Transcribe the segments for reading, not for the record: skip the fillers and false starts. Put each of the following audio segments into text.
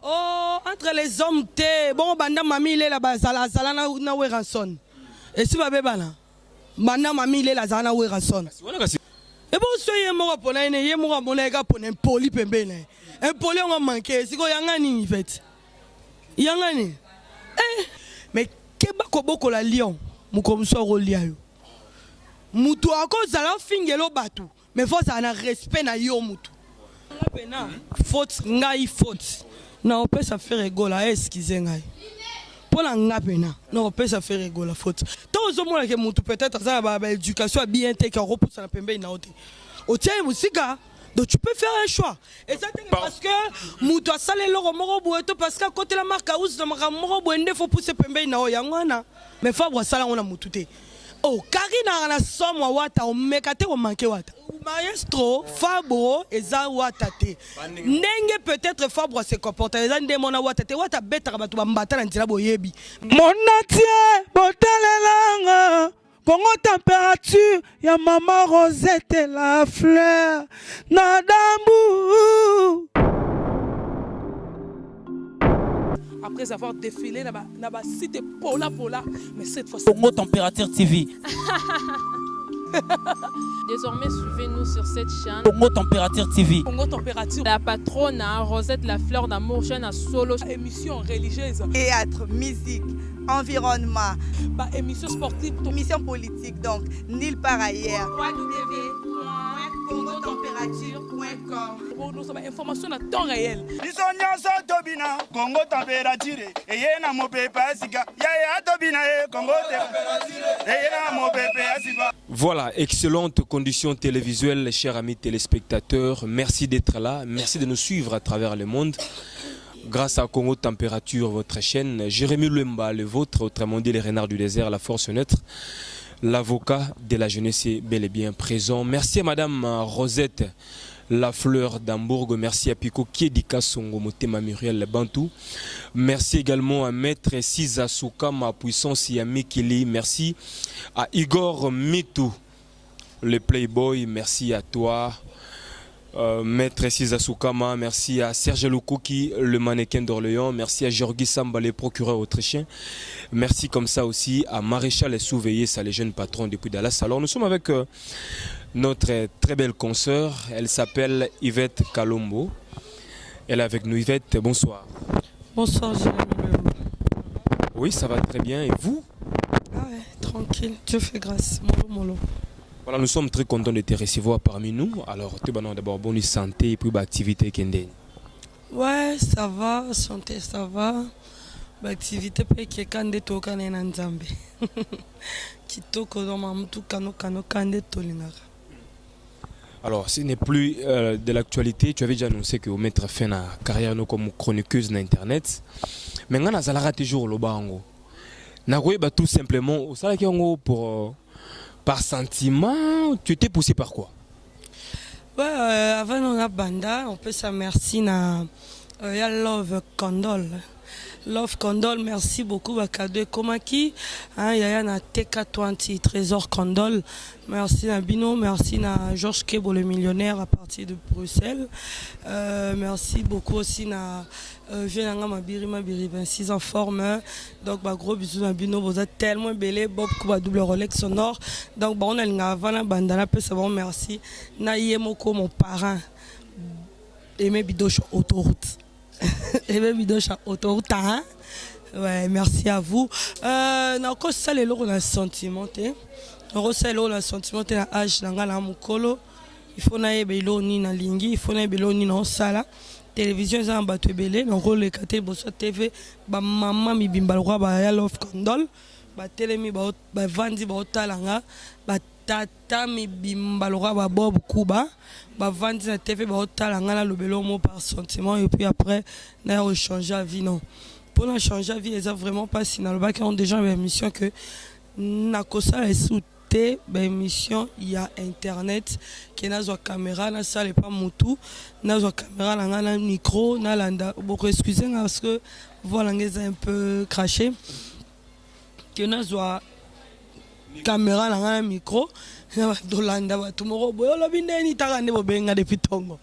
Oh, entre les hommes, bon, banda mami, il est là-bas, zala na weranson. Et si ma bébana, banda mami, il est là, zala na weranson. Et bon, soyez moi pour l'année, yé moi mon lega pour un poli pembele. Un poli on a manqué, c'est quoi yangani en fait. Yangani. Mais keba koboko la lion, mukomso rolia yo. Mutu ako zala fingelo batu, mais faut ça na respect na yo mutu. La pena, faute ngai faute. Na on peut ça faire rigoler, excusez ngai. Pour la ngapena, non on peut ça faire rigoler faute. Tous au moins que mutu peut-être ça ba éducation bien té que repousse la pembe na oté. O tiens musika. Donc tu peux faire un choix. Et ça parce que mutu a salé le moro boeto parce que côté la marque a ous na moro boende faut pousser pembe na o yangwana. Mais faut voir ça là on a mututé. Oh, Karina na somme wata o mekate o manke wata. Maestro Fabro eza wata te. Nenge peut-être Fabro se comporte eza ndemona wata te wata betaka batu bambata na nzela boyebi. Monatie botalelanga Congo température ya maman Rosette la fleur Nadambu. Après avoir défilé dans ma cité Pola, mais cette fois-ci. Congo Température TV. Désormais, suivez-nous sur cette chaîne. Congo Température TV. Congo Température. La patronne Rosette la fleur d'amour, chaîne à solo. Émission religieuse. Théâtre, musique, environnement. Émission sportive. Émission politique, donc nulle part ailleurs. www.congotempérature.com. Nous avons information à temps réel. Congo Température. Et y a mon pépé Asika. Yaya Tobina Congo Température. Voilà, excellentes conditions télévisuelles, chers amis téléspectateurs. Merci d'être là, merci de nous suivre à travers le monde. Grâce à Congo Température, votre chaîne, Jérémy Lemba, le vôtre, autrement dit les renards du désert, la force neutre, l'avocat de la jeunesse est bel et bien présent. Merci à Madame Rosette La Fleur d'Hambourg, merci à Pico Kiedika Songo Motema Muriel Bantou. Merci également à Maître Siza Soukama Puissance Yamikili. Merci à Igor Mitou, le Playboy. Merci à toi, Maître Siza Soukama. Merci à Serge Lukuki, le mannequin d'Orléans. Merci à Georgi Samba, le procureur autrichien. Merci comme ça aussi à Maréchal Souveillé, ça les jeunes patrons depuis Dallas. Alors nous sommes avec notre très belle consoeur, elle s'appelle Yvette Kalombo. Elle est avec nous. Yvette, bonsoir. Bonsoir, Jérémy. Oui, ça va très bien. Et vous? Ah ouais, tranquille. Dieu fait grâce. Molo. Voilà, nous sommes très contents de te recevoir parmi nous. Alors, tu vas d'abord bonne santé et puis activité Kenden. Ouais, ça va. Santé, ça va. Activité pe qui kande to kana na nzambe. Kitoko do mamutu kano kande tolingaka. Alors, ce n'est plus de l'actualité. Tu avais déjà annoncé que vous mettre fin à carrière comme chroniqueuse sur Internet. Mais on a toujours le bango. Tout simplement, pour par sentiment, tu étais poussé par quoi? Ouais, avant on a banda, on peut se merci na Love Condol. Love Condol, merci beaucoup Bakade Komaki, yaya na TK20 Trésor Condol, merci na Bino, merci na Georges Kebo le millionnaire à partir de Bruxelles, merci beaucoup aussi na Vienanga Mabiri 26 en forme, donc gros bisous na Bino, vous êtes tellement belé, Bob Kuba double Rolex sonore, donc on a une avant bandana peu ça bon merci na Yemoko mon parrain, Aimé Bidoche autoroute. Et même autoroute, hein? Ouais, merci à vous. Encore ça les lots on a sentiment, na âge na mukolo. Il faut na yebelo ni na lingi, il faut na yebelo ni na sala. Télévision za mbatu belé, na rôle kate boso TV, ba maman mi bimbalwa ba ya Love Condol, ba telemi ba vandi ba otalanga, ba tata mi bimbalwa ba Bob Kuba. Bah vendre la TV bah autant la lobelo mot par sentiment et puis après n'a changer la vie non pour la changer la vie ils ont vraiment pas si dans le bac ont déjà une émission que n'a que ça les sous-té émission il y a internet qui n'a pas caméra n'a ça pas mutu n'a pas caméra n'a micro n'a landa beaucoup excusez parce que voilà un peu craché que n'a pas caméra na micro na dolanda ba tumoro boyo lobi ndeni taka ne bobenga depuis tongo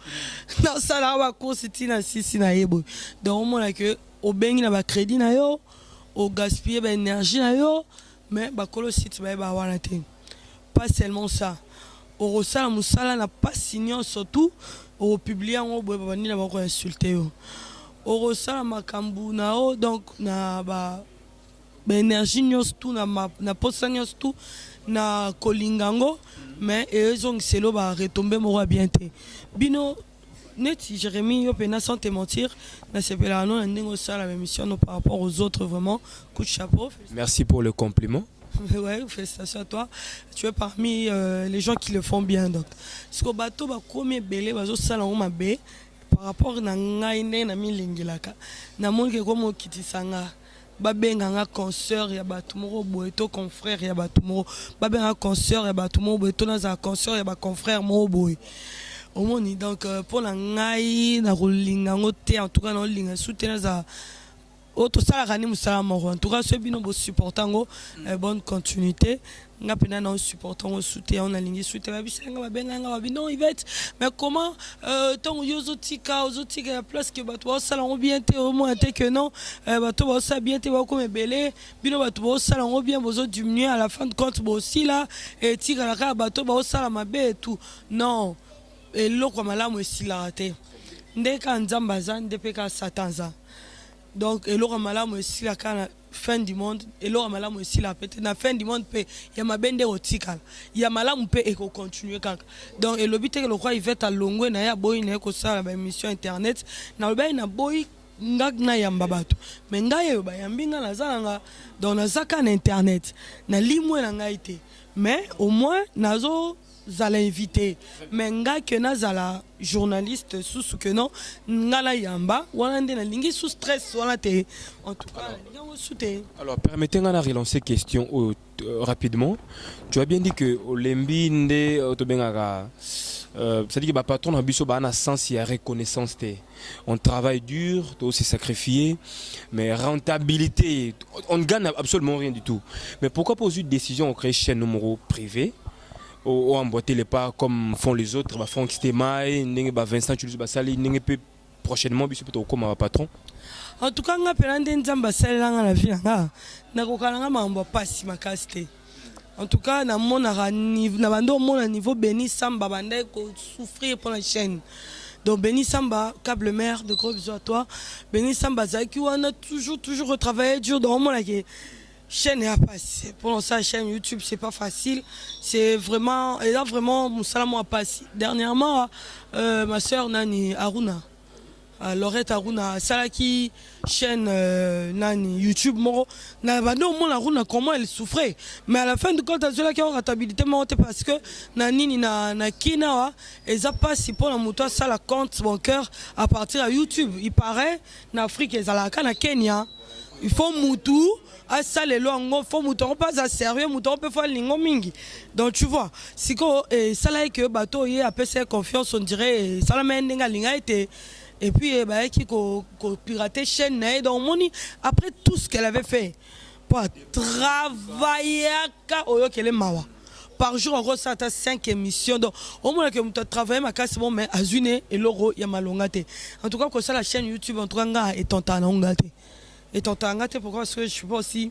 na sala ba course tina sisi na yebo donc on a que au bengi na ba crédit na yo au gaspiller ba énergie na yo mais ba kolo site ba wana te pas seulement ça au rosala musala na pas signon surtout au publier en boye ba ni na ba ko insulter yo au rosala makambu na o donc na ba énergie nyos tout na posa nyos tout na kolingango mais ils ont selo ba retomber mora bien te bino net Jérémy yo pena sans te mentir na sepela non ndingo ça la mission par rapport aux autres vraiment coup de chapeau. Merci pour le compliment. Ouais, félicitations à toi. Tu es parmi les gens qui le font bien donc ce que bateau ba premier belé bazo sala ngoma be par rapport na ngai na milingilaka na monde ke comme kitisanga babenganga concert ya batumoro boeto confrère ya batumoro babenganga concert ya batumoro boeto na za concert ya ba confrère mo boy omoni donc pour la ngai na rolinga ngote en tout cas na linga soutenir za auto sala kani musala mo en tout cas ce bino bo supportango bonne continuité nga pena na supportango soutenir on a lingi soutenir babisenga babenganga babino Yvette mais comment tant yozotika la place que bato sala on bien te au moins te que non bato ça bien te ba comme belé bino bato sala on bien bozo diminuer à la fin de compte bo aussi là et tika la ka bato ba sala mabe et tout non et loko malamu esila te ndeka nzamba za ndepeka satanza donc et loko malamu esila kana fin du monde et loko malamu esila peut na fin du monde pe ya mabende otikala ya malamu pe e ko continuer kaka donc et lobite ke lokwa Yvette alongwe na ya boy na ko sala ba émission internet na lobai na boy ngagna yamba bato mais ngaye ba yambinga na zalanga donc na zaka na internet na limwe na ngaite mais au moins nazo zala invité mais nga que nazala journaliste sous que non ngala yamba wana ndena lingi sous stress wana te en tout cas yango souté. Alors permettez-moi de relancer question rapidement. Tu as bien dit que Olembi nde otobengaka c'est-à-dire que ba patron na biso ba na sens ya reconnaissance te. On travaille dur, on s'est sacrifié, mais rentabilité, on ne gagne absolument rien du tout. Mais pourquoi poser une décision on crée chaîne numéro privé ou emboîter les pas comme font les autres, bah Franck Stemai, Vincent Chulus Basali, prochainement biso peut comme patron. En tout cas nga pelande nzamba salanga la vie nga na kokalanga mambo pasi makasti. En tout cas na mona na bando mona niveau Béni Samba bande ko souffrir pour la chaîne. Donc Béni Samba, câble mère, de gros bisous à toi. Béni Samba Zaki on a toujours retravaillé dur dans mon là chaîne est passé. Pour ça chaîne YouTube c'est pas facile, c'est vraiment et là vraiment mon salam a passé. Dernièrement ma sœur Nani Aruna Laurette Aruna Salaki chaîne Nani YouTube moro na bando mon Aruna comment elle souffrait mais à la fin de compte cela qui a rentabilité monté parce que Nani na kina et ça passe pour la moto ça la compte bancaire à partir de YouTube. Il paraît en Afrique et à na Kenya il faut mutu à ça les longs faut mouton pas à sérieux mouton peut faire lingo mingi donc tu vois si que ça là que bateau y a PC confiance on dirait ça la main n'enga linga était et puis bah qui ko pirater chaîne donc moni après tout ce qu'elle avait fait pour travailler ka oyo kele mawa par jour on reçoit 5 émissions donc au moins que tu travailles ma casse bon mais azune et l'euro ya malongate en tout cas que ça la chaîne YouTube en tout cas est en ngate. Et pourquoi parce que je suis pas aussi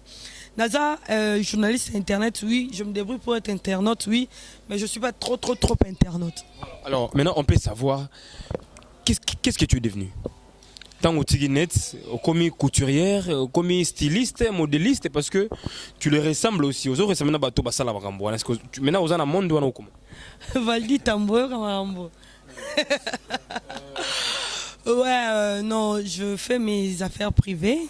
Naza journaliste internet oui je me débrouille pour être internaute oui mais je suis pas trop internaute. Alors maintenant on peut savoir qu'est-ce que tu es devenu tant au Tiguinet, comme couturière, comme styliste, modéliste parce que tu les ressembles aussi aux autres ça maintenant bateau basala barambo est-ce que maintenant aux ana monde ou comment Valdi Tambour Kamambo. Ouais non je fais mes affaires privées.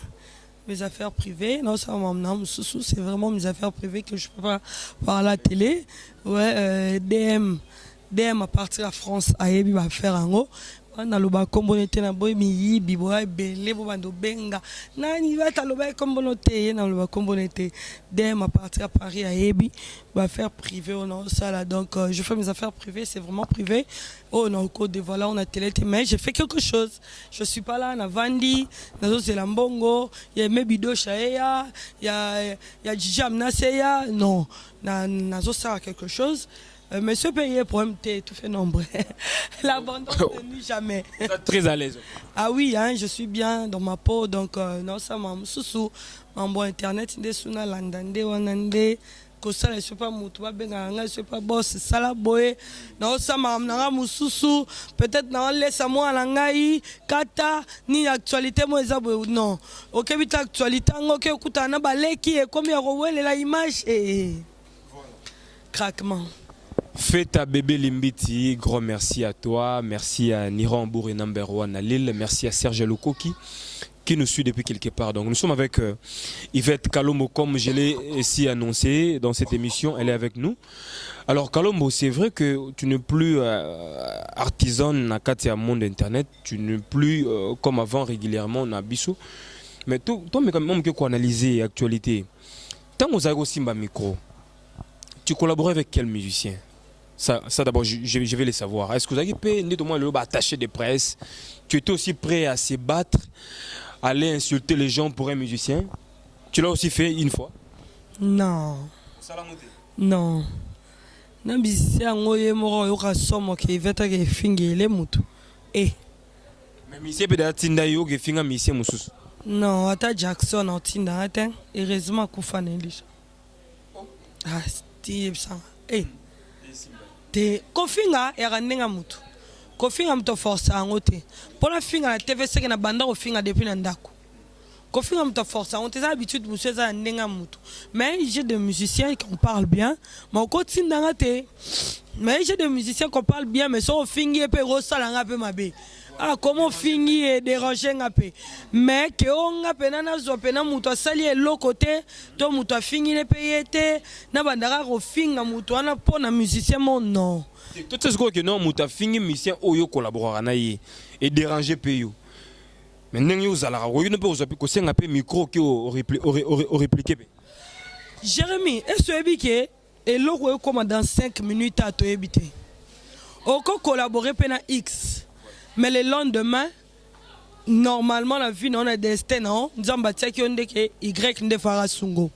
Non, ça c'est vraiment mes affaires privées que je peux pas voir à la télé. Ouais, DM à partir de la France, Ayebi va faire un gros. na loba kombono te na boy mi bibo ay belé bo bando benga nani va ta loba kombono te na loba kombono te dès ma partie à Paris à Ebi va faire privé on a ça là donc je fais mes affaires privées c'est vraiment privé oh non Côte d'Ivoire là on a télé mais j'ai fait quelque chose je suis pas là na vandi nazo c'est la mbongo il y a Mebido Chaeya il y a Djidji Amnaseya non nazo ça quelque chose. Monsieur payé pour MT, tout fait nombre. L'abondance ne nuit jamais. Vous êtes très à l'aise. Ah oui, hein, je suis bien dans ma peau, donc non, ça m'a sous bon internet, des suna landande, wanande, que ça ne soit pas moutoua, benga, soit pas boss, ça la boye. Non, ça m'a moussou, peut-être non, laisse à moi langai, kata, ni actualité, moi, non. Ok, vite actualité, ok, écoute, on a baleki, et comme il y a la image, et craquement. Feta Bébé Limbiti, grand merci à toi, merci à Niran Bouré number 1 à Lille, merci à Serge Lokoki qui nous suit depuis quelque part. Donc nous sommes avec Yvette Kalombo, comme je l'ai ici annoncé dans cette émission, elle est avec nous. Alors Kalombo, c'est vrai que tu n'es plus artisan dans le monde internet, tu n'es plus comme avant régulièrement dans Bissou. Mais toi, mais quand même, qu'on analyser l'actualité. Tant que vous avez aussi un micro, tu collabores avec quel musicien? Ça d'abord, je vais le savoir. Est-ce que vous avez pu le attaché de presse? Tu étais aussi prêt à se battre, aller insulter les gens pour un musicien? Tu l'as aussi fait une fois? Non. Non. Non, musicien, Eh. Mais musicien peut-être Tinda yo que finga musicien mususu. Non, ata Jackson en Tinda atteint. Heureusement qu'on fait déjà. Ah, Steve ça. Eh. Te kofinga yarandenga mutu kofinga mto force angote pona finga na TVC na banda kofinga depuis na ndako kofinga mto force angote za habitude monsieur za ndenga mutu mais j'ai des musiciens qui parlent bien mais côté ndanga te mais j'ai des musiciens qui parlent bien mais so fingi pe rosala nga pe mabe ah comment fingi et déranger nga pe mais que on nga pe na zo pe na mutu sali elo côté to mutu fingi ne payete na bandaka ko finga mutu ana pona musicien mon non tout ce que non mutu fingi musicien oyo collaborer na ye et déranger peyo mais ndenge yo zala ko yo ne peut ko senga pe micro ki o répliquer Jérémy est-ce que et l'eau comme dans 5 minutes à to éviter on peut collaborer pe na X. Mais le lendemain, normalement, la vie, on a des destins, non? Nous avons bâti qui ont dit que Y ne fera sungo.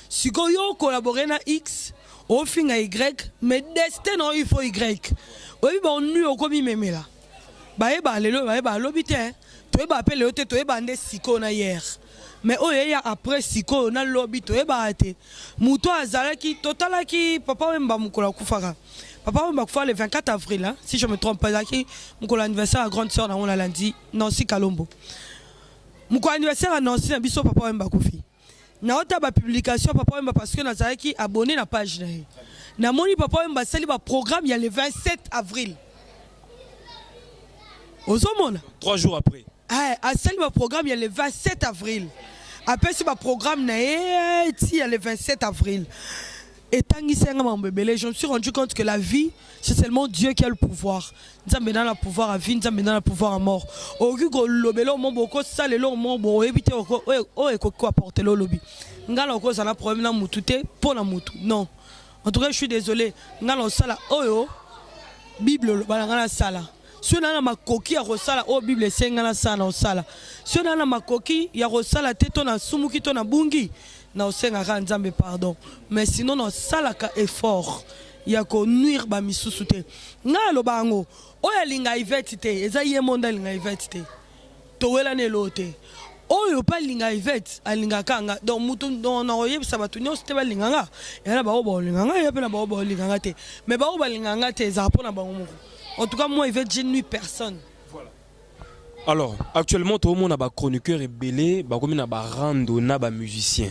Si on collabore na X, on finit à Y, mais destin, non, il faut Y. Oui, bon, nous, on comme même là. Bah, l'obité, tu es appelé le tu es bandé siko na hier. Mais oh, il y a après siko, on a l'obité, tu es batté. Mouto azalaki, totalaki, papa m'a moukola kufara. Papa m'a fait le 24 avril, hein, si je me trompe pas, mon anniversaire à grande sœur, on a lundi, Nancy Kalombo. Mon anniversaire à Nancy, na biso papa m'a koufi. Na ota ba publication papa m'a parce que na zaki abonné la page na. Na moni papa m'a sali ba programme il y a le 27 avril. Ozomona 3 jours après. Ah, a sali ba programme il y a le 27 avril. Après ce programme na il y a le 27 avril. Et tant que je me suis rendu compte que la vie, c'est seulement Dieu qui a le pouvoir. Nous avons le pouvoir à vie, nous avons le pouvoir à mort. Au lieu de l'obélo, mon boko, ça, le long, mon bon, éviter quoi apporter le lobby. Nous avons un problème dans moutou, pour la moutou. Non. En tout cas, je suis désolé. Nous avons ça, oh, Bible, le balangana sala. Si on a ma coquille à Rosala, oh Bible, c'est un sala au sala. Si on a ma coquille, il y a Rosala, téton à Sumuki, ton à Bungi. Na osenga nzambe pardon mais sinon non salaka effort ya ko nuire ba misusu te nga lo bango oya linga Yvette te eza ye monda linga Yvette te to wela ne lote oyo pa linga Yvette alinga kanga donc mutu na oyebisa batu nyonso te balinga nga yana ba obo linga nga ya pe na ba obo linga nga te mais ba obo linga nga te za pona bango moko en tout cas moi Yvette je nuis personne. Voilà. Alors actuellement tout le monde a ba chroniqueur et belé ba comme na ba rando na ba musicien.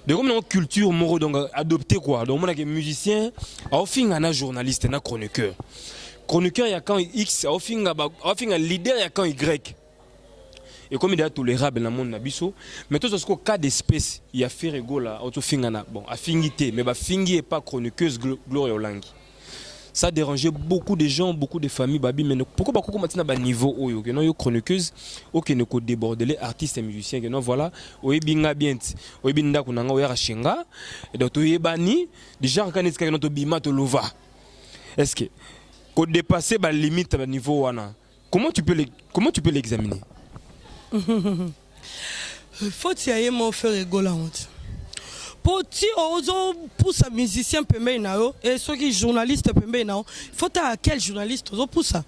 De comme une culture moro donc adopté quoi donc on a que musicien au fin un journaliste un chroniqueur il y a quand X au fin un leader il y a quand Y et comme il est tolérable dans le monde nabiso mais tout ce cas d'espèce il y a fait rigolo là auto fin bon affinité mais ba fingi est pas chroniqueuse Gloria Olangi Ça a dérangé beaucoup de gens, beaucoup de familles. Babi, mais pourquoi pas comment tu as un niveau où que non yo chroniqueuse, ou que ne ko déborder les artistes et musiciens que non voilà, ou binga bien, ou binda kunanga ou yarashenga, et donc tu bani déjà quand est-ce que notre bima to lova. Est-ce que qu'on dépasser la limite à niveau wana? Comment tu peux l'examiner? Faut y aller mon frère rigoler honte. Pour ti ozo pousse un musicien pembe na yo et ceux qui journalistes pembe na yo, faut à quel journaliste ozo pousse ça?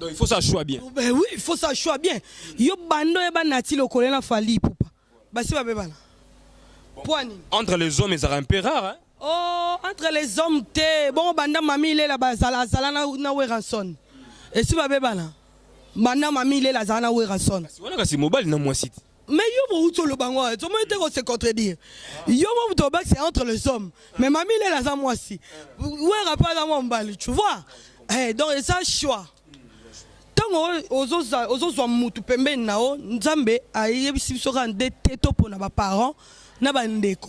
Donc il faut ça choix bien. Ben oui, il faut ça choix bien. Yo bando e ba nati lo kolela fali poupa. Basi ba bebana. Poani. Entre les hommes, c'est un peu rare hein. Oh, entre les hommes te bon banda mami ile la bazala zala na we ranson. Et si ba bebana. Banda mami ile la zala na we ranson. Si on a kasi mobile na moi site. Mais yo mo uto le bango, tu m'as été se contredire. Yo mo to bac c'est entre les hommes. Mais mamie elle est là moi aussi. Ouais rapport dans mon bal, tu vois. Eh donc ça choix. Tant ozo mutu pembe nao, nzambe ayebisi biso rande teto pona ba parents na ba ndeko.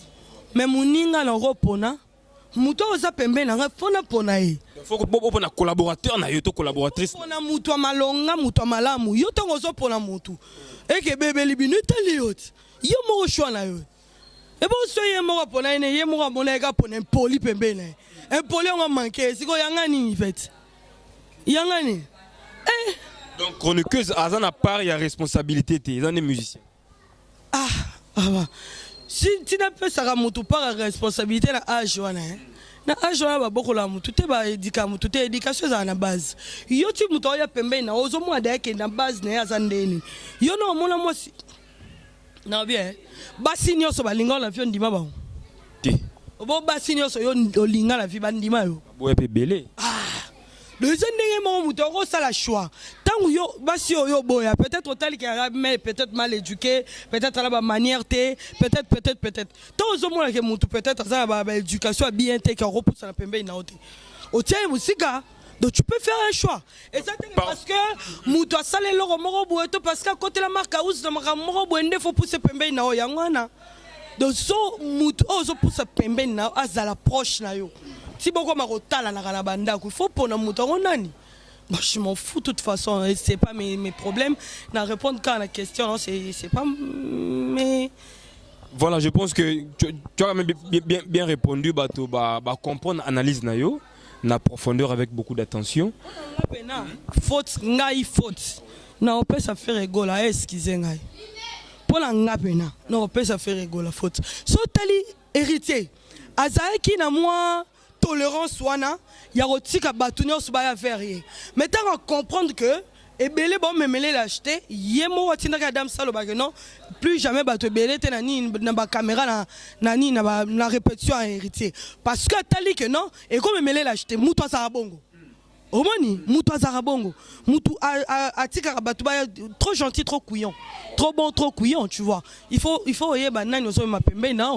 Mais muninga na repona mutu oza pembe na fona pona e. Faut que pona collaborateur na yo to collaboratrice. Pona mutu malonga mutu malamu, yo to ozo pona mutu. Et que bébé libinu teliot yo mo choix na yo e bo so ye mo pona ene ye mo mona ga pona poli pembe na un poli on manqué siko yanga ni fait yanga ni donc chroniqueuse azan à part il y a responsabilité ils sont des musiciens si tu n'as pas ça mutu par responsabilité na âge wana na âge wana ba boko la mutu te ba éduca mutu te éducation za na base yo ti mutu ya pembe na ozo mo da ke na base na ya zandeni yo no mona mo si na bien basi nyoso ba linga la vie ndima ba te bo basi nyoso yo olinga la vie ba ndima yo bo pe belé le zendenge mo mutu ko sala choix tant yo basi yo boya peut-être tel qui arabe mais peut-être mal éduqué peut-être la ba manière te peut-être tant ozo mo la ke mutu peut-être ça ba éducation bien te qui repousse la pembe na ote o tient musika. Donc tu peux faire un choix. Et ça parce que mutu asale loro moro boeto parce que côté la marque house na moro boende faut pousser pembe na o yangwana. Donc so mutu ozo pousser pembe na azala proche na yo. Si beaucoup marotala na kana banda il faut pour na mutu nani. Moi je m'en fous de toute façon, c'est pas mes problèmes. Na répondre quand à la question non c'est pas mais voilà, je pense que tu as quand même bien répondu bah comprendre analyse na yo. Na profondeur avec beaucoup d'attention. Faute ngai faute. Na on peut ça faire rigoler excusez ngai. Pour la ngapena, na on peut ça faire rigoler faute. So tali héritier. Azaeki na moi tolérance wana ya rotika batunyo so ba faire. Mais tant comprendre que et belé bon me mêler l'acheter, yemo watina ka dam salo ba que non, plus jamais ba te belé te na ni na ba caméra na répétition à héritier parce que tali que non et comme me mêler l'acheter muto za bongo. Omoni muto za bongo, mutu atika ka batu ba trop gentil trop couillon. Trop bon trop couillon, tu vois. Il faut yeba nani ozo ma pembe na.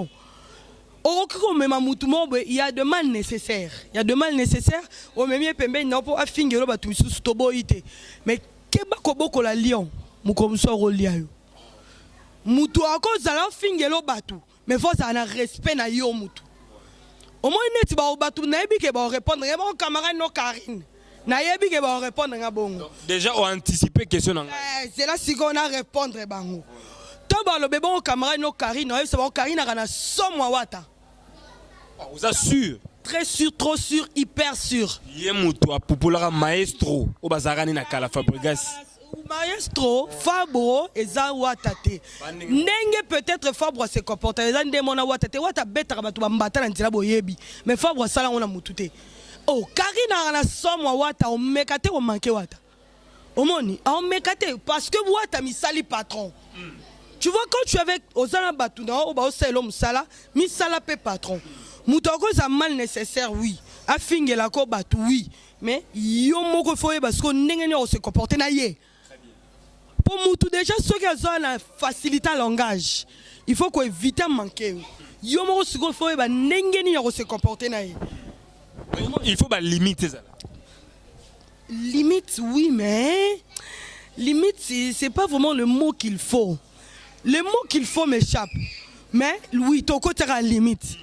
Il y a de mal nécessaire. Il y a de mal nécessaire. Au même pembe na po afingelo ba tu sous toboité. Mais keba koboko la lion, mukomso rolia yo. Mutu akoza la fingelo batu. Mais faut ça na respect na yo mutu. Au moins net ba batu na yebi ke ba répondre bon camarade no Karine. Na yebi ke ba répondre nga bongo. Déjà on anticiper question na. C'est là si on a répondre bango. Toba lo bébon camarade no Karine, c'est bon Karine na somo wata. Vous assure. Très sûr, trop sûr, hyper sûr. Yemuto a populara maestro au bazarani na kala Fabregas. Maestro Fabro eza watate. Nenge peut-être Fabro se comporte eza ndemona watate wata beta batu bambata na nzela boyebi. Mais Fabro sala on a mutute. Oh, Karina na somo wata o mekate o manke wata. Omoni, on mekate parce que wata mi sali patron. Tu vois quand tu es avec Ozana Batuna ou Baoselo Musala, mi sala pe patron. Moutoko ça mal nécessaire oui. Afinge la ko batu oui. Mais yo moko foye parce que ndengeni on se comporter na ye. Pour moutou déjà ceux qui ont facilité le langage. Il faut qu'on évite manquer. Yo moko siko foye ba ndengeni on se comporter na ye. Il faut limiter ça. Limite oui mais limite c'est pas vraiment le mot qu'il faut. Le mot qu'il faut m'échappe. Mais oui, ton côté à la limite.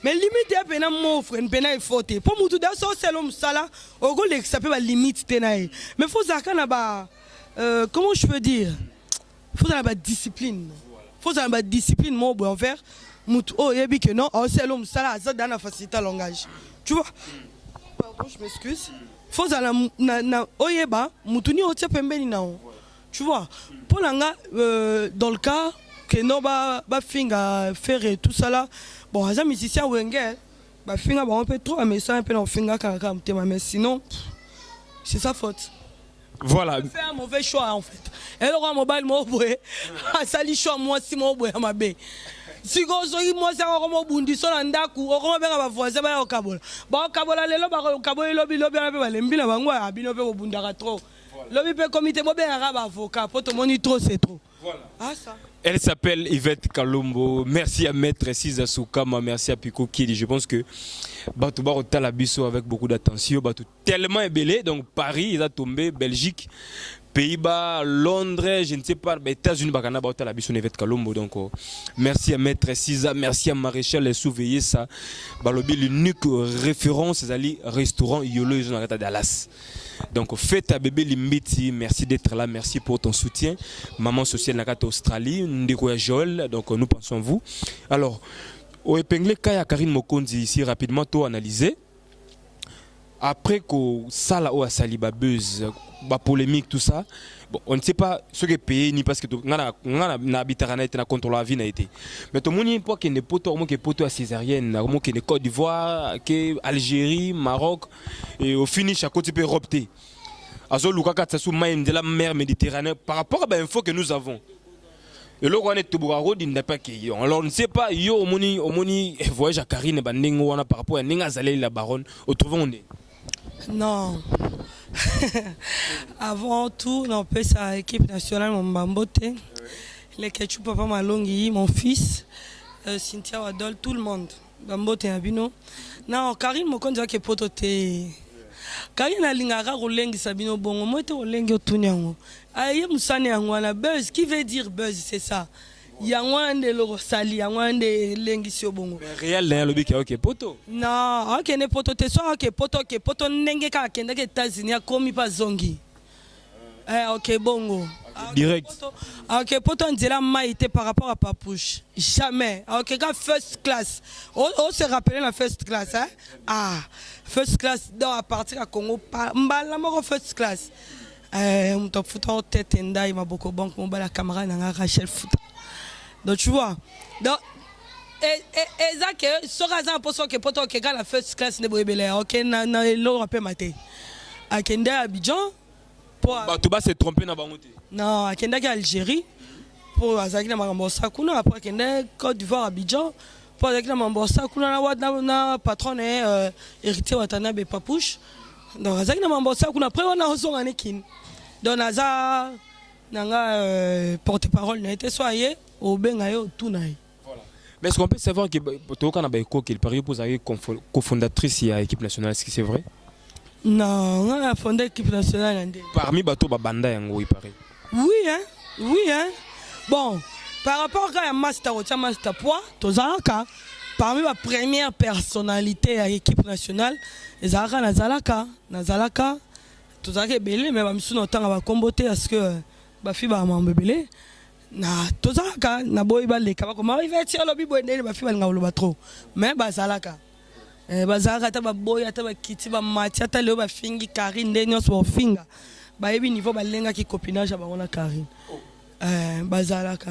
mais limite ya pena mo frère pena il faut te pour mutu da so selo musala ogo le ça peut ba limite tenaï mais faut zaka na ba comment je peux dire faut la ba discipline faut la ba discipline mo bo envers mutu oh yebi que non oh selo musala ça dans la facilité langage tu vois pardon je m'excuse faut la na oyeba mutu ni otie pembeni na tu vois pour langa dans le cas que non ba finga faire et tout ça là bon les musiciens wenge ba finga ba un peu trop mais ça un peu non finga quand mais sinon c'est sa faute. Voilà. Fait un mauvais choix en fait. Et le mobile mo boy ça li choix moi si mo boy ma bé. Si go so moi ça ko bundi so na ndaku o ko benga ba voisin ba o kabola. Ba o kabola lelo ba o kabola lobi na pe ba lembi na bango abino pe bundaka trop. Lobi pe comité mo benga ba avocat pour tout moni trop c'est trop. Voilà. Ah ça. Elle s'appelle Yvette Kalombo. Merci à Maître Cisa Soukama, merci à Pico Kili. Je pense que Batouba Otala Bisso avec beaucoup d'attention. Batou tellement ébélé. Donc Paris, il a tombé, Belgique, Pays-Bas, Londres, je ne sais pas, États-Unis, Bakana Otala Bisso, Yvette Kalombo. Donc merci à Maître Cisa, merci à Maréchal et Souveillé ça. Balobi, l'unique référence, c'est Ali restaurant Yolo, ils ont arrêté à Dallas. Donc faites à bébé Limbiti, merci d'être là, merci pour ton soutien. Maman sociale Nakata Australie, Ndikoya Joël, donc nous pensons à vous. Alors, au épinglé Kaya Karine Mokondi ici rapidement tout analysé. Après que ça là a sali ba buzz, ba polémique tout ça, bon, on ne sait pas ce que payer ni parce que na habitarana était na contrôle la vie n'a été. Mais tout le monde pas que ne poto que poto à césarienne, comment que ne Côte d'Ivoire, que Algérie, Maroc et au finish à côté peut opter. Azo Lukaka Tsassou Maïm de la mer Méditerranée par rapport à l'info que nous avons. Et là, on est tout il n'est pas qui. Alors, on ne sait pas, yo, au moni, voyage à Karine, par rapport à Ninga Zalé, la baronne, au trouvons on. Non. Avant tout, on peut sa équipe nationale, mon Bambote, les Ketchup, papa Malongi, mon fils, Cynthia Wadol, tout le monde. Bambote Abino. Non, Karine, mon compte, qui est pototé. Karine a lingara rolengi sabino bongo moite rolengi otunyango aye musane yangwana buzz qui veut dire buzz c'est ça yangwande lo sali yangwande lengi sio bongo réel na lobi ka OK poto non OK ne poto te so OK poto ndenge ka kenda ke États-Unis komi pa zongi OK bongo direct OK poto ndela maïté par rapport à Papouche jamais OK ka first class on se rappelle la first class hein first class dans à partir à Congo mbala moko first class muto futa tête ndai maboko bank mo bala camarade na Rachel futa donc tu vois donc et ça que sera ça pour que poto que la first class ne boyebele OK na lo rappel maté akende Abidjan pour tu vas se tromper na bango te non akende ki Algérie pour azaki na mambosa kuna après akende Côte d'Ivoire Abidjan pour avec la mambosa kuna na patron héritier Watanabe Papouche donc avec la mambosa kuna après on a reçu un ékin donc naza nanga porte-parole n'a été soyé au bengayo tout naï voilà mais est-ce qu'on peut savoir que Toka na baiko qu'il parie pour être cofondatrice de l'équipe nationale est-ce que c'est vrai non on a fondé l'équipe nationale parmi bato babanda yango il paraît oui hein bon par rapport à master poids tozalaka parmi ma première personnalité à l'équipe nationale ezalaka nazalaka tozalaka belé mais bamisu na tanga ba kombote parce que ba fi ba mambebele na tozalaka na boy ba leka ba ko ma va tirer lobi boy ba fi ba ngalo ba trop mais bazalaka bazalaka ta ba boy ata ba kiti ba mati ata le ba fingi Karine ndenyo so finga ba yebi niveau ba lenga ki copinage ba ona Karine bazalaka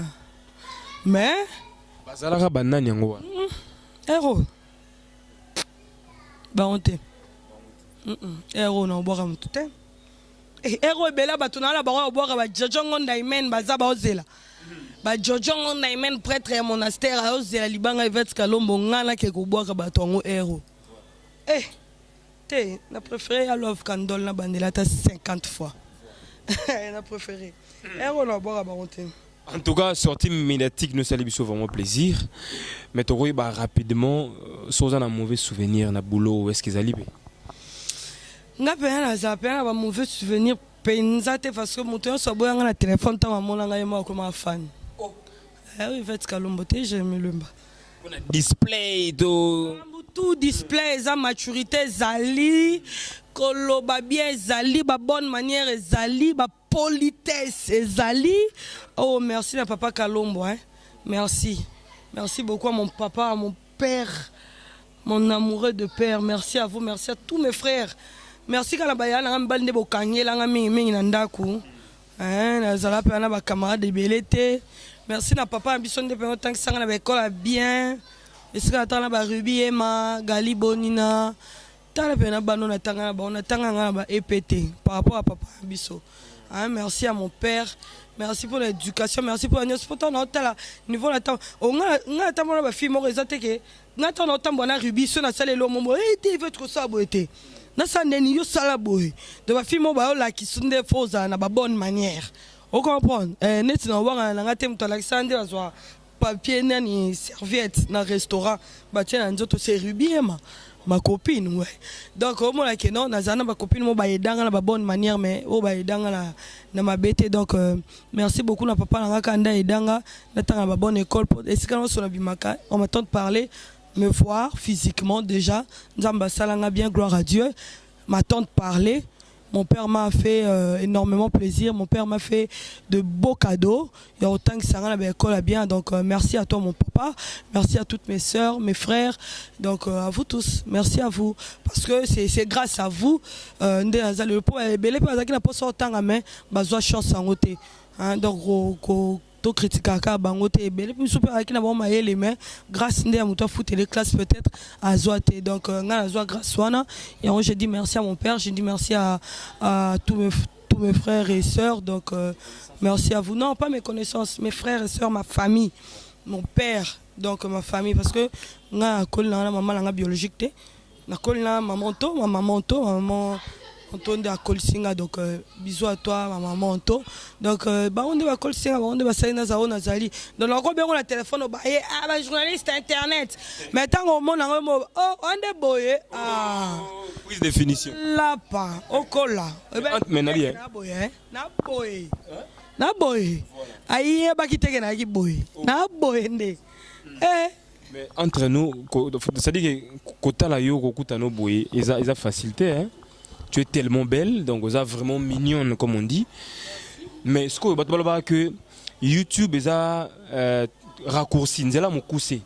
mais bazalaka banani yango héros ba honte héros na boka mutute héros bela batuna la ba boka ba jojongo ndaimen baza ba ozela ba jojongo ndaimen prêtre ya monastère a ozela libanga Yvette Kalombo ngana ke ko boka batongo héros te na préféré à Love Candle na bandela ta 50 fois na préféré héros na boka ba honte. En tout cas, sortie médiatique, nous saluons vraiment plaisir. Mais tu vois rapidement, sans un mauvais souvenir, na boulot, est-ce qu'ils allaient? Nga pena na mauvais souvenir penzate parce que moto so boyanga na téléphone ta mona nga yema comme fan. Oui, Yvette Kalombo te j'aime le mba. display to tout display eza maturité ezali koloba bien ezali ba bonne manière ezali ba politesse ezali. Oh merci à papa Kalombo hein. Merci beaucoup à mon papa, à mon père, mon amoureux de père. Merci à vous, merci à tous mes frères. Merci à la bayana ngambande bokanye la ngami nandaku hein nazala pe na ba camarades de belete. Merci na papa ambisonde pe tant que ça na école bien. Est-ce que attend na ba Ruby Emma Gali Bonina tala pe na bano na tanga na ba EPT par rapport à papa biso. Hein, merci à mon père. Merci pour l'éducation, merci pour la sport na hôtel niveau la temps. On a tellement ba fille mo rezate ke na temps na temps bona Ruby so na sale lo mo tu veux trop ça boité. Na sa neni yo sala boy. De ba fille mo ba la ki sunde foza na ba bonne manière. On comprend. Net na wa na ngate mto Alexander azwa papier nani serviette na restaurant ba tia nzoto c'est Ruby ma copine ouais. Donc au moins que non nazana ma copine mo ba edanga na ba bonne manière mais o ba edanga na ma bête donc merci beaucoup na papa na kanda edanga na tanga ba bonne école pour est-ce que on a bimaka on m'attend de parler me voir physiquement déjà nzamba salanga bien gloire à Dieu m'attend de parler. Mon père m'a fait énormément plaisir. Mon père m'a fait de beaux cadeaux. Il y a autant que ça à l'école bien. Donc merci à toi mon papa. Merci à toutes mes sœurs, mes frères. Donc à vous tous. Merci à vous. Parce que c'est grâce à vous. Le pauvre belé pas qui n'a pas sorti en main. Bazoa chance en côté. Donc to critique ka bangote belé puis super qui n'a pas maillé les mains. Grâce à moi foot les classes peut-être à Zoate. Donc ngana Zoa grâce wana. Et je dis merci à mon père. Je dis merci à tous mes frères et sœurs. Donc merci à vous. Non, pas mes connaissances, mes frères et sœurs, ma famille, mon père, donc ma famille parce que nga kol na maman nga biologique té. Na kol na maman maman on de akol singa donc bisous à toi ma maman to. Donc ba on de akol singa on de ba saina za ona zali. Donc la ko la téléphone au ba ba journaliste internet. Mais tant au monde oh on de boye prise définition. Là pas au cola. Mais na bien. Na boy. Aïe ba kiteke na ki boy. Na boy ndé. Mais entre nous, c'est-à-dire que kota la yo kokuta no boy, ils a facilité hein. Tu es tellement belle, donc vous êtes vraiment mignonne comme on dit. Mais ce que YouTube est raccourci, c'est là mon coussé.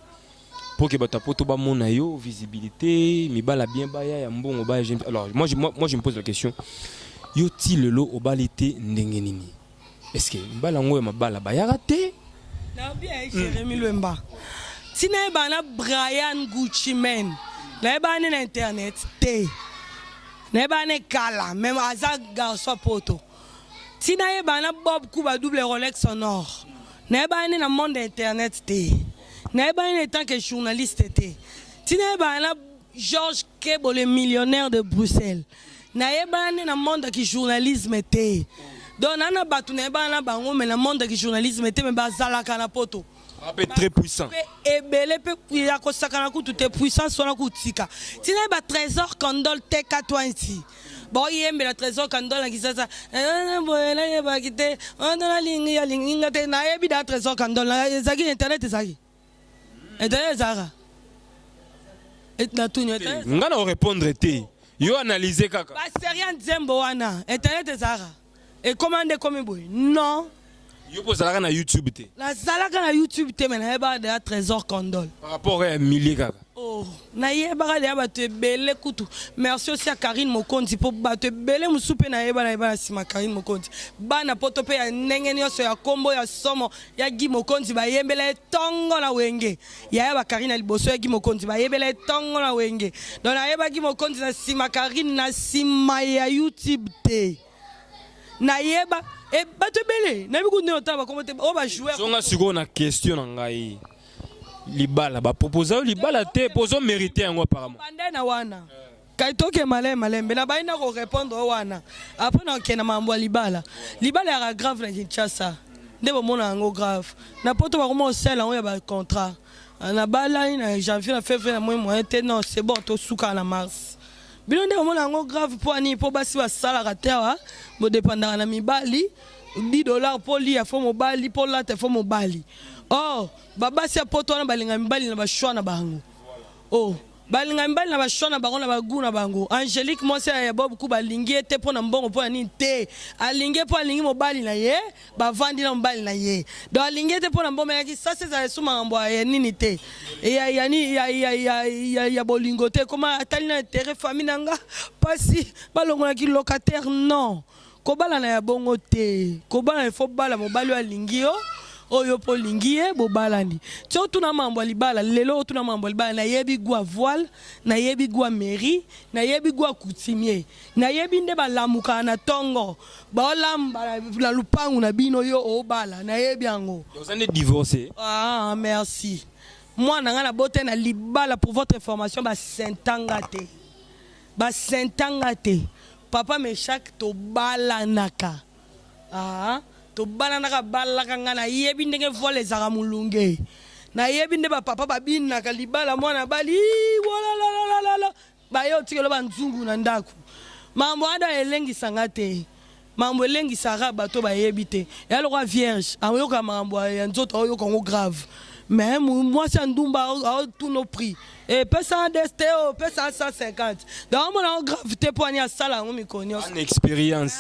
Pour que ta poto ba mon ayo visibilité, mi bala bien baya ya mbongo ba. Alors moi je me pose la question. Yo ti lelo obalite ndenge nini? Est-ce que bala ngo ma bala ba ya raté? Na bien Jérémy Lemba. Si na ba na Brian Gucci men. Na ba na internet té. Na ne kala même azak garçon poto si na na Bob Kuba double Rolex en or na na monde internet té na en tant que journaliste té si na Georges Kebo le millionnaire de Bruxelles na na monde qui journalisme té donc na batu na bango mais na monde qui journalisme té mais bazala kana poto très puissant. Et belé pe ya ko sakana ku tout est puissant so na ku tika. Tina ba trésor Kandol teka toi ici. Bon yembe la trésor Kandol na kisasa. Boyela ye ba kite. On na lingi ya lingi ngate na yebi da trésor Kandol na ezaki internet ezaki. Internet ezara. Et na tout internet. Ngana répondre té. Yo analyser kaka. Ba c'est rien nzembo wana. Internet ezara. Et commande comme boy. Non. Yo pose la na YouTube té. La zalaka na YouTube té mais na ba de trésor Kandol. Par rapport à millier kaka. Oh, na yeba le ba te belé kutu. Merci aussi à Karine Mokondi pour ba te belé musupe na yeba sima Karine Mokondi. Ba na poto pe ya ndenge nyonso ya kombo ya somo ya Gi Mokondi ba yembele tongo na wenge. Ya yeba Karine liboso ya Gi Mokondi ba yembele tongo na wenge. Donc na yeba Gi Mokondi na sima Karine na sima ya YouTube té. Na yeba et bato belé na biku ne otaba comment o ba jouer songa siko na question na ngai libala ba proposer libala te poso mériter yango apparemment bande na wana kai toke malembe na baina ko répondre wana après na kena mambo libala ya grave na Kinshasa ndebo mona ngo grave na poto ba komo sel en ya ba contrat na bala na janvier na février na mois te non c'est bon to suka na mars bilonde mona ngo grave pour ani pour basi ba sala rater bo dépendant na mibali $10 pour lia fo mobali pour la te fo mobali. Oh, baba si poto na balinga mibali na bashwa na bango. Oh, balinga mibali na bashwa na bango na bagu na bango. Angélique moi c'est ya bob ku balingi ete po na mbongo po na ni te. Alingi po alingi mobali na ye, ba vandi na mobali na ye. Do alingi ete po na mbongo yaki ça c'est za suma mbo ya nini te. Ya bolingo te koma atali na intérêt famille nanga pasi balongola ki locataire non. Kobala na ya bongo te. Kobala il faut bala mobali alingi yo. Oyo po lingie bobalani tso tuna mambo libala lelo tuna mambo libala na yebi gwa voile na yebi gwa mairie na yebi gwa coutumier na yebi nde balamuka na tongo baolamba la lupangu na bino yo obala na yebi yango. Vous êtes divorcé? Ah merci. Moi na ngana bote na libala pour votre information ba sentangate. Ba sentangate. Papa Meshak to balanaka. Ah to banana balaka ngana yebi ndenge vole zaka mulunge na yebi nde ba papa babina kalibala mwana bali wala la ba yo tikelo ba nzungu na ndaku mambo ada elengi sangate mambo elengi sara bato ba yebi te ya lo vierge ayoka mambo ya nzoto oyo kongo grave mais moi c'est ndumba tous nos prix et pesa desteo pesa 150 donc mon gravité pour ani asala ngo mikoni une expérience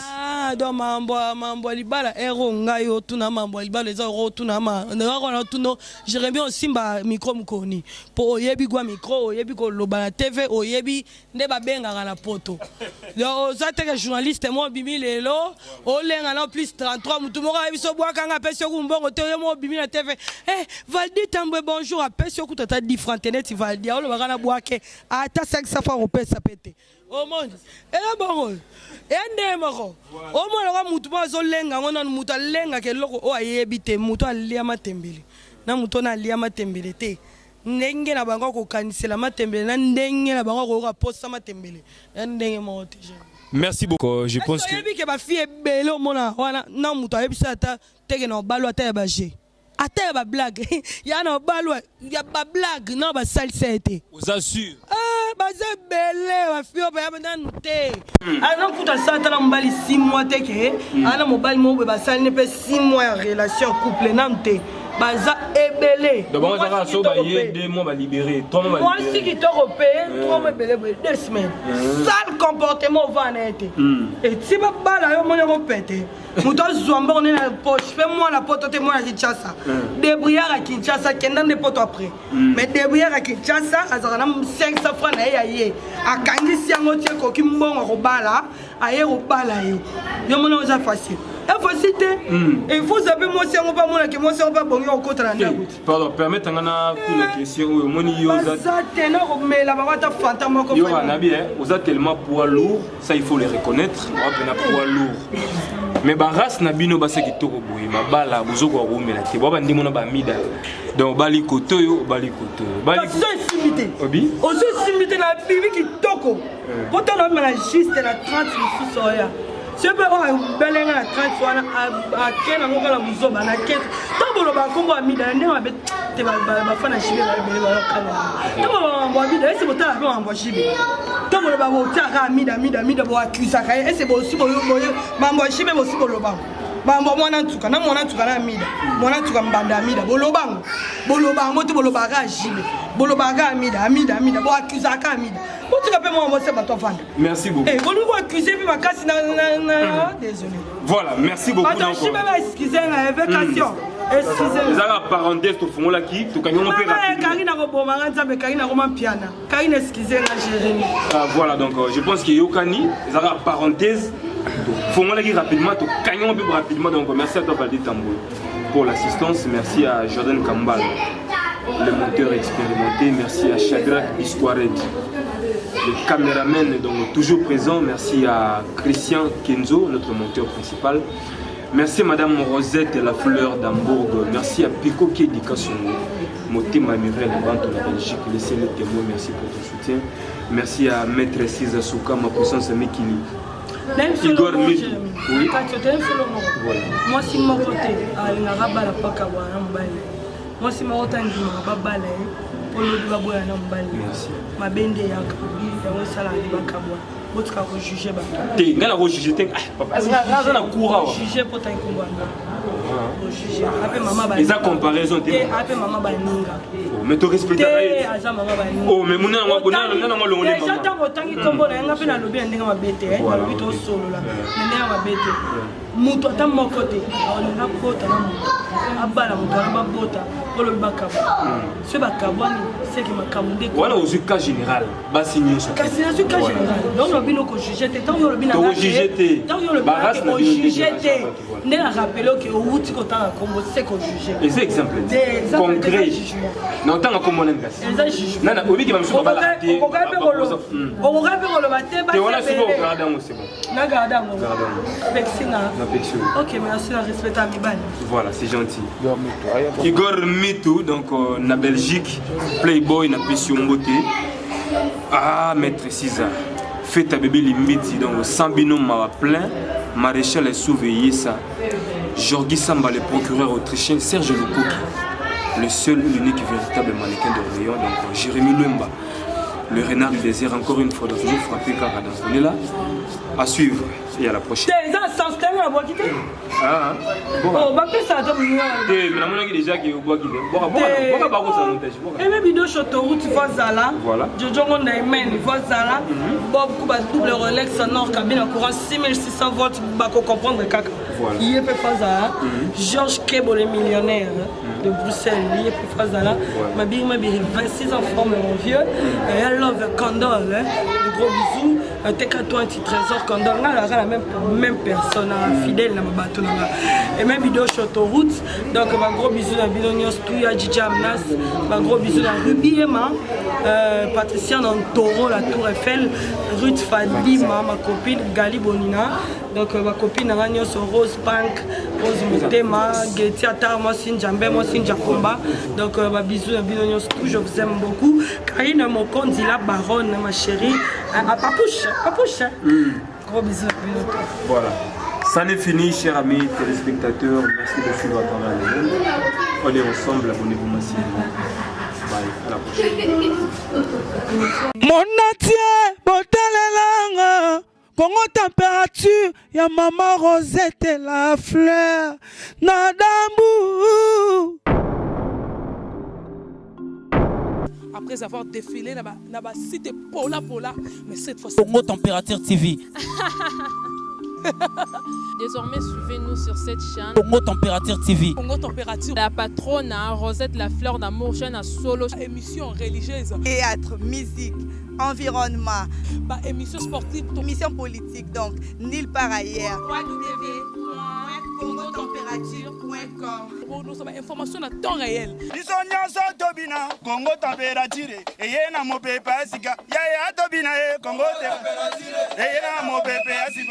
donc mambo libala ero ngayo tuna mambo libala les ero tuna ma ngako tuno Jérémie osimba micro mukoni po oyebi gwa micro oyebi ko loba na TV oyebi nde babenga na poto donc zateke journaliste mo bimi lelo olenga na plus 33 mutu moko biso bwaka nga pesi ku mbongo te mo bimi na TV Valdi tambwe bonjour a pesi ku tata different net Valdi le bagana boake ata 500 fois repesa pete au monde et bon et ndemako au monde ka mutu bazo lenga ngona mutu lenga ke loko o ayebite mutu alia matembele na mutu na alia matembele te ndenge na bango ko kanisela matembele na ndenge na bango ko posta matembele ndenge mo te. Merci beaucoup. Je pense que ba fille belle au mona wana na mutu ayebisa ata teke na balo ata ya baje. Ata ba blague ya na balwa ya ba blague non ba salsa été vous assure ba zebele wa fio ba ya ndanu te ana kuta sata na mbali 6 mois teke ana mobali mo ba sali ne pe 6 mois ya relation couple namte baza ebele donc on va so ba ye 2 mois ba libérer 3 mois moi si qui t'europé 3 mois belé 2 semaines sale comportement va na été et si ba bala yo mona ko pété muto zomba on est na poche fais moi la poto te moi à Kinshasa débrouillard à Kinshasa kenda ne poto après mais débrouillard à Kinshasa azana 500 francs na ye akangisi yango tie ko kimbongo ko bala aye ko bala yo mona oza facile il faut savoir moi si on pas moi que moi si on pas bon au côté là. Pardon, permettez ngana une question au moni yoza. Ça ténor mais la baba fantôme ko. Yo anabi vous êtes tellement poids lourd, ça il faut le reconnaître, on a poids lourd. Mais ba race na bino ba se ki toko boye mabala bozoko romela te baba ndimo na ba mida. Donc bali kotoyo bali kotoyo. Bali ko simité. Obi? Ozo simité na bibi ki toko. Poto na mala juste na 30 sous soya. Je peux avoir un bel air à 30 fois à quel moment la muso na quête. Tant que le combo a mis dans le nez, tu vas faire un chibé. Tant que le ami c'est pour toi un bon chibé. Tant que le babo a mis pour accuser ça, et c'est aussi pour le mambo chibé aussi pour le babo. Mambo mwana tuka na mwana tuka na mida. Mwana tuka mbanda mida. Bolobango. Bolobango tu bolobaga chibé. Bolobaga mida. Pour accuser ça mida. Merci beaucoup. Voilà, merci beaucoup. Excusez la évacuation. Excusez. Les arabes parenthèses au fond là qui tout gagnon peut voilà donc je pense que Yokani les arabes parenthèses font là qui rapidement tout gagnon peut rapidement donc merci à toi Valdi Tambour pour l'assistance, merci à Jordan Kambal le monteur expérimenté, merci à Shadrach Isquared le caméraman donc toujours présent, merci à Christian Kenzo notre monteur principal. Merci Madame Rosette La Fleur d'Hambourg. Merci à Pico Kedika Songo. Motema Murel Banto la Belgique. Laissez le témoin. Merci pour ton soutien. Merci à Maître Cisa Souka, ma puissance Mekili. Igor Mil. Oui. Voilà. Moi si mon côté, la Pakawa, moi si mon côté, pour le Baboya Nambali. Merci. Ma bende ya Kabi, ya Wesala Bakabwa. botika kojuge bato te nga na kojuge te papa aza na coura wa juge po tangi kombwana kojuge ape mama eza comparaison te ape mama baninga mais to respectaka ye aza mama baninga oh mais munana ngo longole déjà mama ntango otangi nkombo na yanga mpe nalobi ya ndenge mabe te nalobi tosolola na ndenge mabe te moto ata moko te aolinga bota na moto abala moto wana babota olobi bakabwa so bakabwani seki makambo nde wana ozwi cas général basi nyonso kasi nazwi cas général donc olobi no kojuge te ntango yo olobi tokojuge te ntango yo olobi ojuge te nde na rappele oke outi kotanga nkombo se kojuge eza exemple concret na otanga nkombo nani kasi eza jugement nana obiki bamisu babala te okoka mpe koloba te te wana soki ogarde yango c'est bon nagarde yango pexinga na pexio ok merci na respecte à mibali voilà c'est gentil Igor Mitou donc na Belgique Playboy na pesi mbote ah maître César fête à bébé limiti donc Sambino m'a plein maréchal est surveillé ça Jorgi Samba le procureur autrichien Serge Lukoki le seul et l'unique véritable mannequin d'Orléans donc Jérémy Lemba le renard du désert encore une fois donc toujours frappé car on est là à suivre et à la prochaine ah bon bapesa ata mais la monnaie déjà qui boit qui boit pas ça montage et vidéo autoroute il faut zala voilà jojo ngonda imen il faut zala bob kuba double Rolex sonore cabine courant 6600 volts bako comprendre kaka il peut faire ça Georges Kebo le millionnaire de Bruxelles il peut faire ça ma big 26 ans forme mon vieux I love Condor de gros bisous TK20 Trésor Condor la même personne fidèle na bateau et même vidéo sur autoroute donc ma gros bisous na Bilonios Touya Djamnas ma gros bisous na Ruby Emma Patricia dans Taureau la Tour Eiffel Ruth Fadima ma copine Gali Bonina donc ma copine Ragnos Rose Punk Rose Motema Getty Atar moi Sinjambe moi Sinjakomba donc ma bisous na Bilonios Touya je vous aime beaucoup Karine Mokondi la baronne ma chérie à Papouche gros bisous voilà. Ça n'est fini, chers amis téléspectateurs. Merci de suivre à travers le monde. On est ensemble, abonnez-vous massivement. Bye, à la prochaine. Monatie, botalelanga. Congo température, ya maman Rosette la fleur. Nadambu. Après avoir défilé dans cité Pola, mais cette fois-ci. Congo Température TV. Désormais, suivez-nous sur cette chaîne. Congo Température TV. Congo Température. La patronne Rosette la fleur d'amour, chaîne à solo. Émission religieuse. Théâtre, musique, environnement. Émission sportive. Émission politique, donc nulle part ailleurs. www.congotempérature.com. Pour nous avons information à temps réel. biso nyonso tobina Congo température eye na mopepe asika yaya tobina ye Congo température eye na mopepe asika